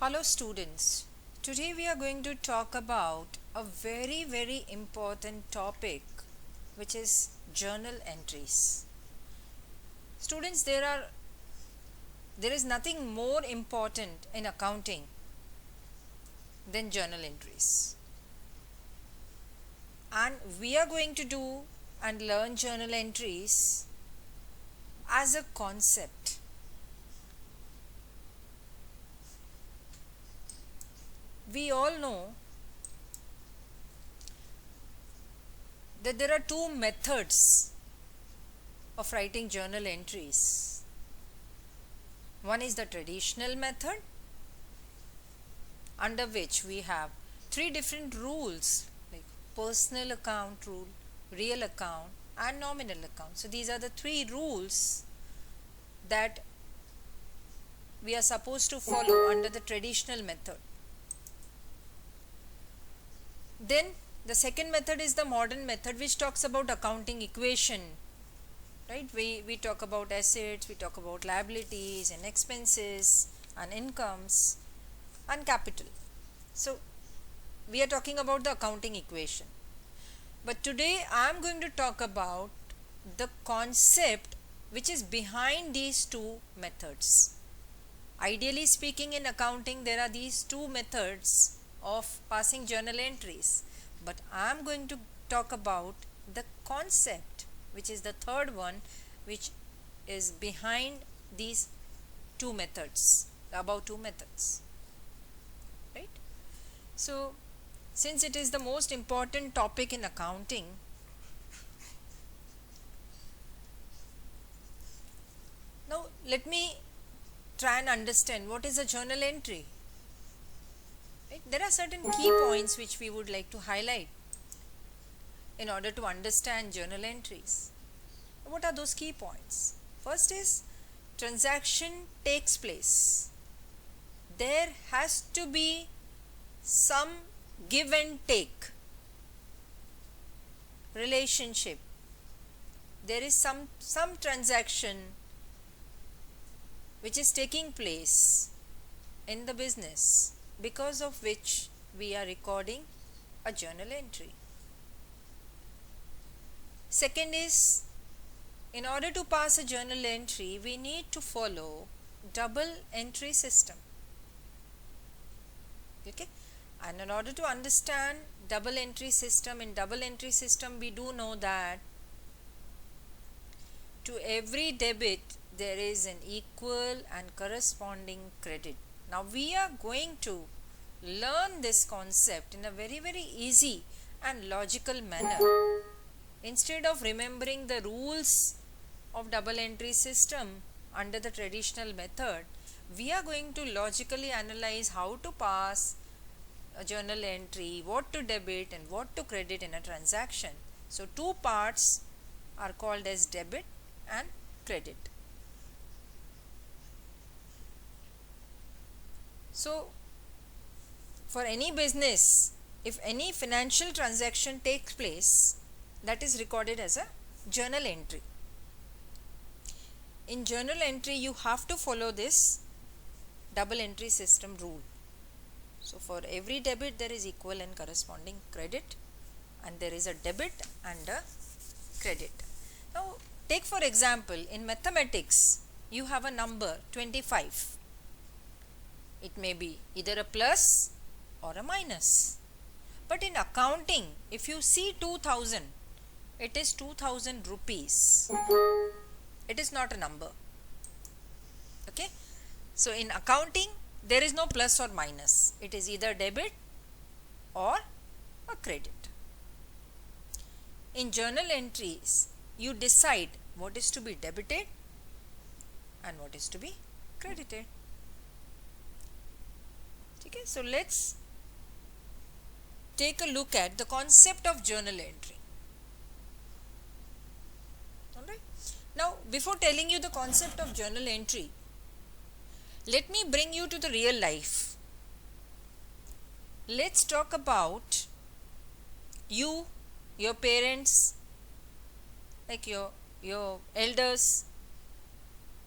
Hello students, today we are going to talk about a very important topic, which is journal entries. Students, there is nothing more important in accounting than journal entries, and we are going to do and learn journal entries as a concept. We all know that there are two methods of writing journal entries. One is the traditional method, under which we have three different rules like personal account rule, real account and nominal account. So these are the three rules that we are supposed to follow under the traditional method. Then the second method is the modern method, which talks about accounting equation, right? We talk about assets, we talk about liabilities and expenses and incomes and capital. So we are talking about the accounting equation. But today I am going to talk about the concept which is behind these two methods. Ideally speaking, in accounting there are these two methods of passing journal entries, but I am going to talk about the concept, which is the third one, which is behind these two methods, the above two methods, right? So since it is the most important topic in accounting, now let me try and understand what is a journal entry. Right? There are certain key points which we would like to highlight in order to understand journal entries. What are those key points? First is, transaction takes place. There has to be some give and take relationship. There is some transaction which is taking place in the business, because of which we are recording a journal entry. Second is, in order to pass a journal entry, we need to follow double entry system. Okay, and in order to understand double entry system, in double entry system we do know that to every debit there is an equal and corresponding credit. Now we are going to learn this concept in a very easy and logical manner. Instead of remembering the rules of double entry system under the traditional method, we are going to logically analyze how to pass a journal entry, what to debit and what to credit in a transaction. So two parts are called as debit and credit. So for any business, if any financial transaction takes place, that is recorded as a journal entry. In journal entry you have to follow this double entry system rule. So for every debit there is equal and corresponding credit, and there is a debit and a credit. Now take for example, in mathematics you have a number 25. It may be either a plus or a minus. But in accounting, if you see 2000, it is 2000 rupees. It is not a number. Okay. So in accounting there is no plus or minus. It is either debit or a credit. In journal entries, you decide what is to be debited and what is to be credited. Okay, so let's take a look at the concept of journal entry. Alright. Now, before telling you the concept of journal entry, let me bring you to the real life. Let's talk about you, your parents, like your elders,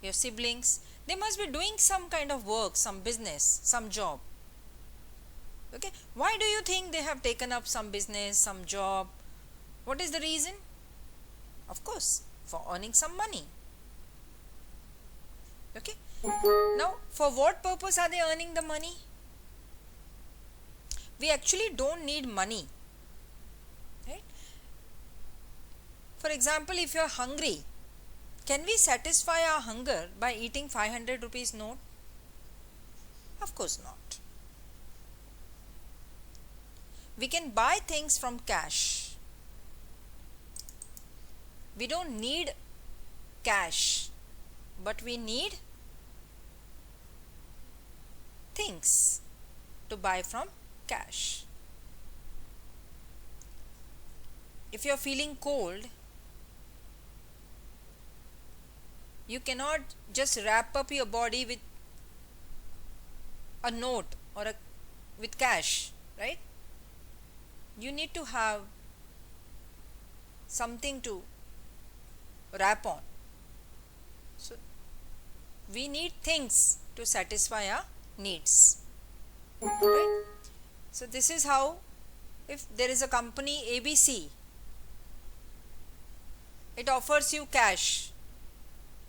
your siblings. They must be doing some kind of work, some business, some job. Okay, why do you think they have taken up some business, some job? What is the reason? Of course, for earning some money. Okay, now for what purpose are they earning the money? We actually don't need money, right? For example, if you are hungry, can we satisfy our hunger by eating 500 rupees note? Of course not. We can buy things from cash. We don't need cash, but we need things to buy from cash. If you are feeling cold, you cannot just wrap up your body with a note or with cash, right? You need to have something to wrap on. So we need things to satisfy our needs, right? So this is how, if there is a company ABC, it offers you cash.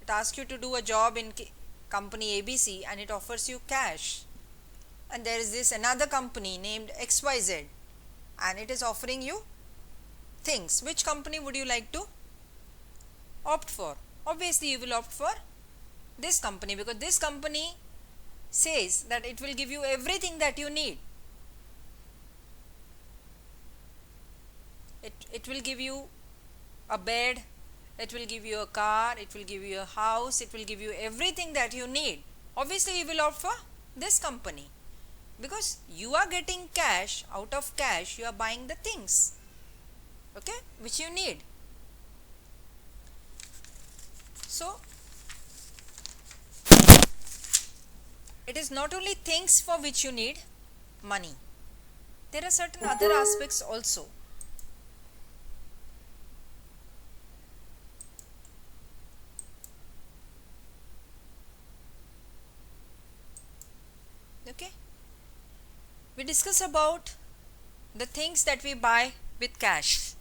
It asks you to do a job in company ABC and it offers you cash. And there is this another company named XYZ and it is offering you things. Which company would you like to opt for? Obviously you will opt for this company, because this company says that it will give you everything that you need. It will give you a bed, it will give you a car, it will give you a house, it will give you everything that you need. Obviously you will opt for this company, because you are getting cash. Out of cash you are buying the things, okay, which you need. So it is not only things for which you need money, there are certain other aspects also. Okay, we discuss about the things that we buy with cash.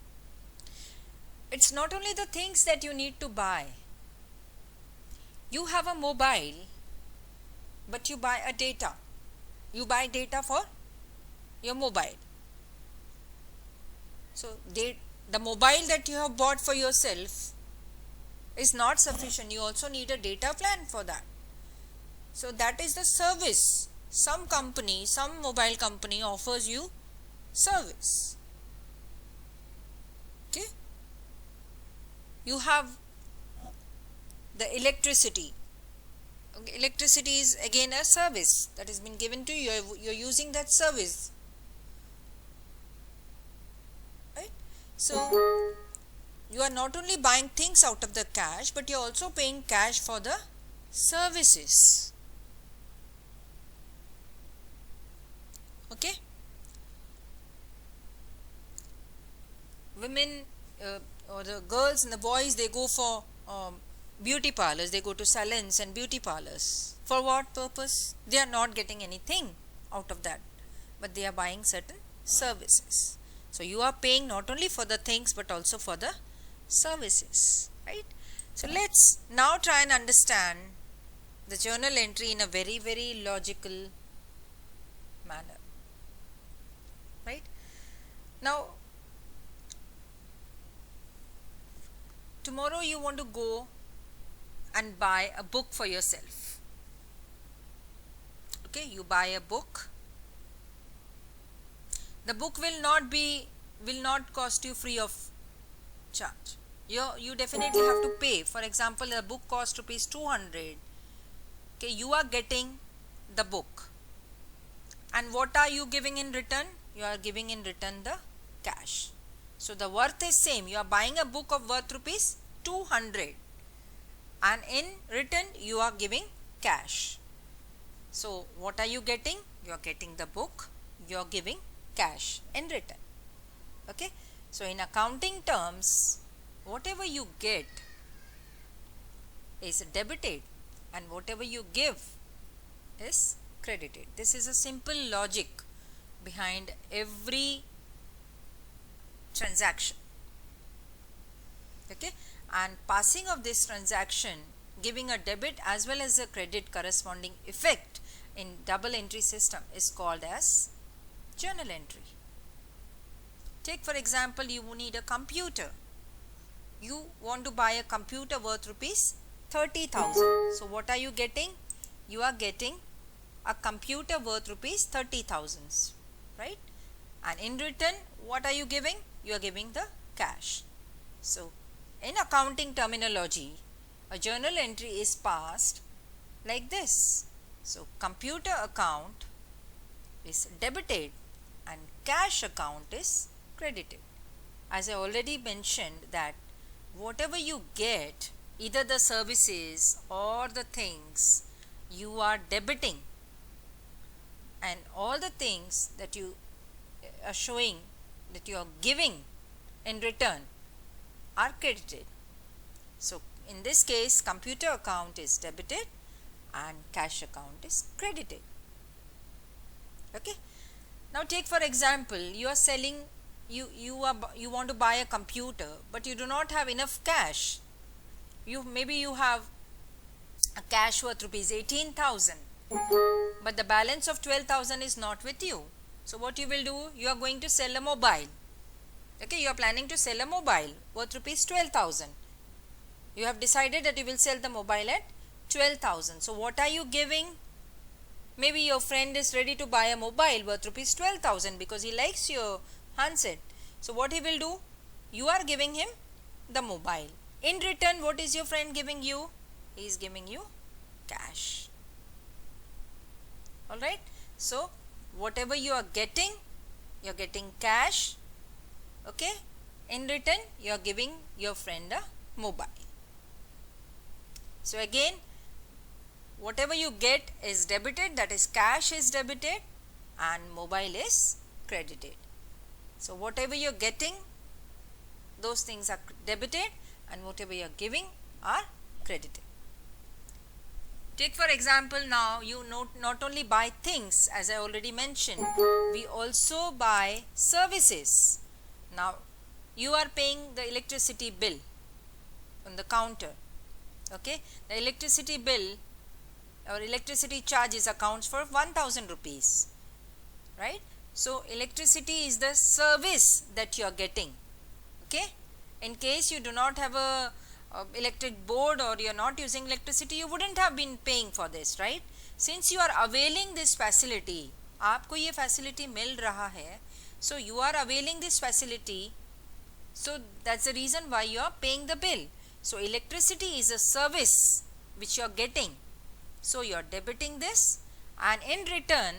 It's not only the things that you need to buy. You have a mobile, but you buy a data. You buy data for your mobile. So the mobile that you have bought for yourself is not sufficient. You also need a data plan for that. So that is the service. Some company, some mobile company offers you service. Okay, you have the electricity. Okay. Electricity is again a service that has been given to you. You're using that service, right? So you are not only buying things out of the cash, but you're also paying cash for the services. Okay, women or the girls and the boys, they go for beauty parlors, they go to salons and beauty parlors. For what purpose? They are not getting anything out of that, but they are buying certain services. So you are paying not only for the things but also for the services, right? So let's now try and understand the journal entry in a very, very logical manner. Right? Now, tomorrow you want to go and buy a book for yourself. Okay, you buy a book. The book will not cost you free of charge. You definitely have to pay. For example, the book cost rupees 200. Okay, you are getting the book. And what are you giving in return? You are giving in return the cash. So the worth is same. You are buying a book of worth rupees 200 and in return you are giving cash. So what are you getting? You are getting the book, you are giving cash in return. Okay. So in accounting terms, whatever you get is debited and whatever you give is credited. This is a simple logic behind every transaction. Okay, and passing of this transaction, giving a debit as well as a credit corresponding effect in double entry system is called as journal entry. Take for example, you need a computer. You want to buy a computer worth rupees 30,000. So what are you getting? You are getting a computer worth rupees 30,000, right? And in return, what are you giving? You are giving the cash. So in accounting terminology, a journal entry is passed like this. So computer account is debited and cash account is credited. As I already mentioned that whatever you get, either the services or the things, you are debiting, and all the things that you are showing that you are giving in return are credited. So in this case, computer account is debited and cash account is credited. Okay. Now take for example, you are selling, you want to buy a computer, but you do not have enough cash. Maybe you have a cash worth rupees 18,000, but the balance of 12,000 is not with you. So what you will do? You are going to sell a mobile. Okay, you are planning to sell a mobile worth rupees 12,000. You have decided that you will sell the mobile at 12,000. So what are you giving? Maybe your friend is ready to buy a mobile worth rupees 12,000 because he likes your handset. So what he will do? You are giving him the mobile. In return, what is your friend giving you? He is giving you cash. Alright. So whatever you are getting cash. Okay. In return, you are giving your friend a mobile. So again, whatever you get is debited, that is cash is debited and mobile is credited. So whatever you are getting, those things are debited, and whatever you are giving are credited. Take for example, now you not only buy things, as I already mentioned, we also buy services. Now you are paying the electricity bill on the counter. Okay, the electricity bill or electricity charges accounts for 1,000 rupees, right? So electricity is the service that you are getting. Okay, in case you do not have a electric board or you are not using electricity, you wouldn't have been paying for this, right? Since you are availing this facility, आपको ये facility मिल रहा है, so you are availing this facility, so that's the reason why you are paying the bill. So electricity is a service which you are getting, so you are debiting this, and in return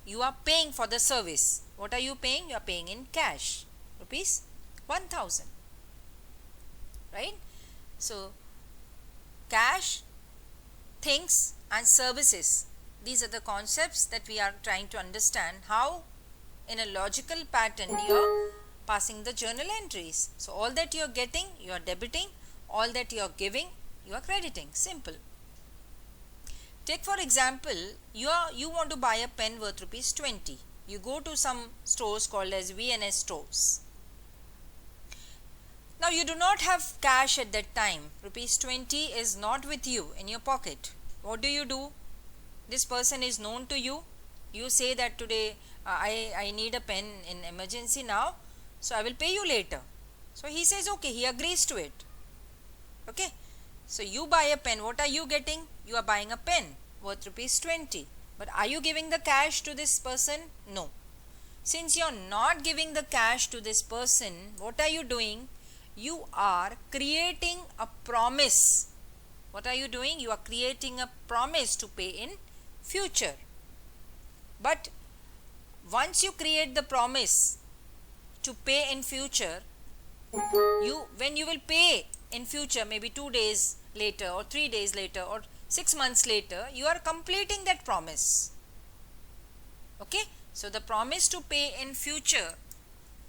you are paying for the service. What are you paying? You are paying in cash, rupees 1,000, right? So cash, things and services, these are the concepts that we are trying to understand how in a logical pattern you are passing the journal entries. So all that you are getting, you are debiting, all that you are giving, you are crediting. Simple. Take for example, you want to buy a pen worth rupees 20. You go to some stores called as V&S stores. Now you do not have cash at that time. Rupees 20 is not with you in your pocket. What do? This person is known to you. You say that today I need a pen in emergency now, so I will pay you later. So he says okay, he agrees to it. Okay. So you buy a pen. What are you getting? You are buying a pen worth rupees 20. But are you giving the cash to this person? No. Since you are not giving the cash to this person, what are you doing? You are creating a promise. What are you doing? You are creating a promise to pay in future. But once you create the promise to pay in future, when you will pay in future, maybe 2 days later or 3 days later or 6 months later, you are completing that promise. Okay. So the promise to pay in future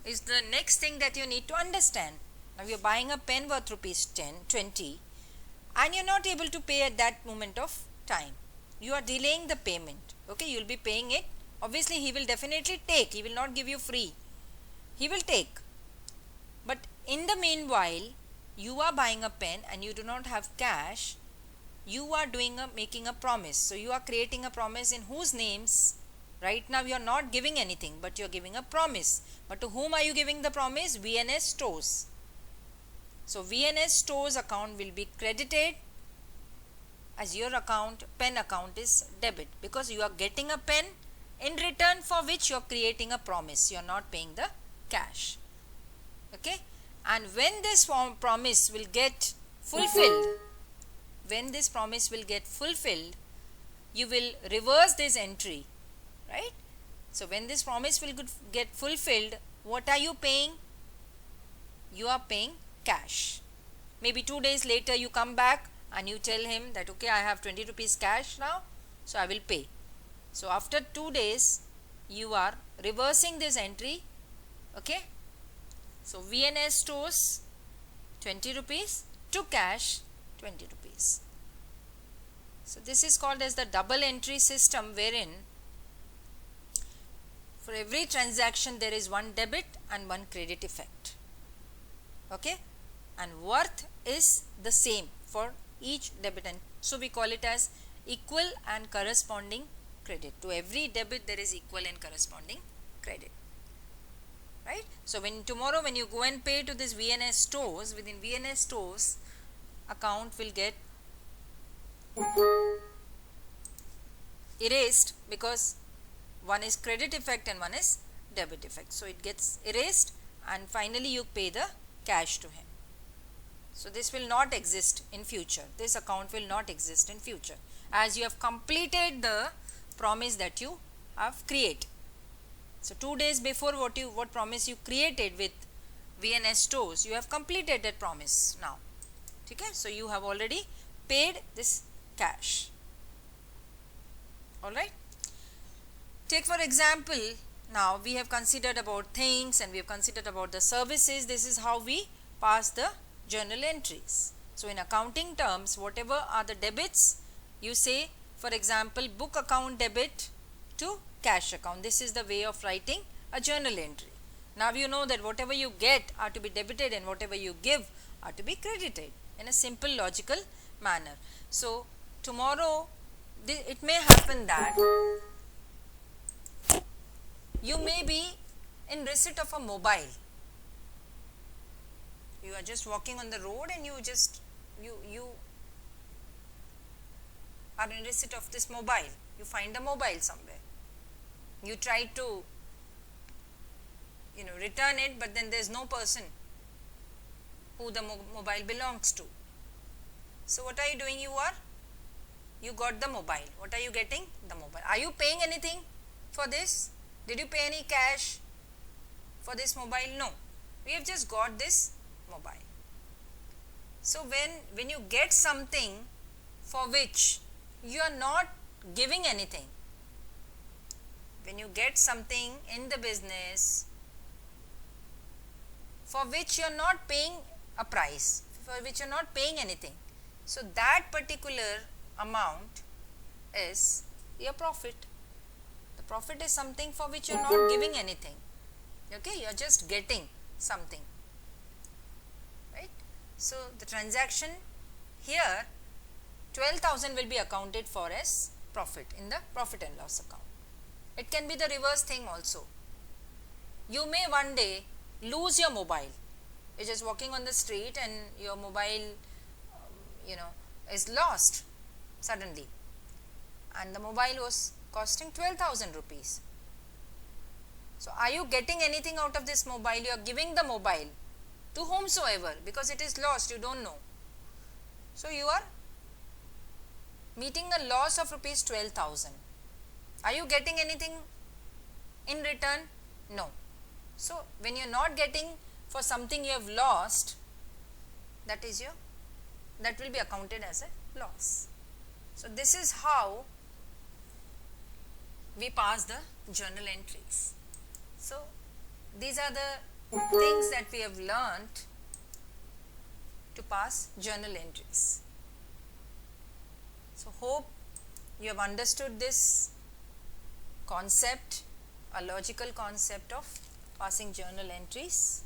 is the next thing that you need to understand. Now you are buying a pen worth rupees 20, and you're not able to pay at that moment of time. You are delaying the payment. Okay, you'll be paying it. Obviously, he will definitely take. He will not give you free. He will take. But in the meanwhile, you are buying a pen and you do not have cash. You are making a promise. So you are creating a promise in whose names? Right now you are not giving anything, but you are giving a promise. But to whom are you giving the promise? VNS Stores. So VNS Stores account will be credited as your account, pen account is debit, because you are getting a pen in return for which you are creating a promise. You are not paying the cash. Okay, and when this promise will get fulfilled, you will reverse this entry, right? So when this promise will get fulfilled, what are you paying? You are paying cash. Maybe 2 days later you come back and you tell him that, okay, I have 20 rupees cash now, so I will pay. So after 2 days you are reversing this entry. Okay, so VNS Stores 20 rupees to cash 20 rupees. So this is called as the double entry system, wherein for every transaction there is one debit and one credit effect. Okay, and worth is the same for each debit, and so we call it as equal and corresponding credit. To every debit there is equal and corresponding credit, right? So when tomorrow when you go and pay to this VNS Stores, within VNS Stores account will get erased, because one is credit effect and one is debit effect. So it gets erased and finally you pay the cash to him. So this will not exist in future. This account will not exist in future, as you have completed the promise that you have created. So 2 days before what promise you created with VNS Stores, you have completed that promise now. Okay, so you have already paid this cash. Alright. Take for example, now we have considered about things and we have considered about the services. This is how we pass the journal entries. So in accounting terms, whatever are the debits, you say, for example, book account debit to cash account. This is the way of writing a journal entry. Now you know that whatever you get are to be debited and whatever you give are to be credited in a simple logical manner. So tomorrow it may happen that you may be in receipt of a mobile. You are just walking on the road and you are in receipt of this mobile. You find a mobile somewhere. You try to return it, but then there is no person who the mobile belongs to. So what are you doing? You got the mobile. What are you getting? The mobile. Are you paying anything for this? Did you pay any cash for this mobile? No. We have just got this mobile. So when you get something for which you are not giving anything, when you get something in the business for which you are not paying a price, for which you are not paying anything, so that particular amount is your profit. The profit is something for which you are not giving anything. Okay, you are just getting something, right? So the transaction here, 12,000 will be accounted for as profit in the profit and loss account. It can be the reverse thing also. You may one day lose your mobile. You're just walking on the street and your mobile is lost suddenly, and the mobile was costing 12,000 rupees. So are you getting anything out of this mobile? You are giving the mobile to whomsoever, because it is lost, you don't know. So you are meeting a loss of rupees 12,000. Are you getting anything in return? No. So when you are not getting for something you have lost, that will be accounted as a loss. So this is how we pass the journal entries. So these are the things that we have learnt to pass journal entries. So hope you have understood this concept, a logical concept of passing journal entries.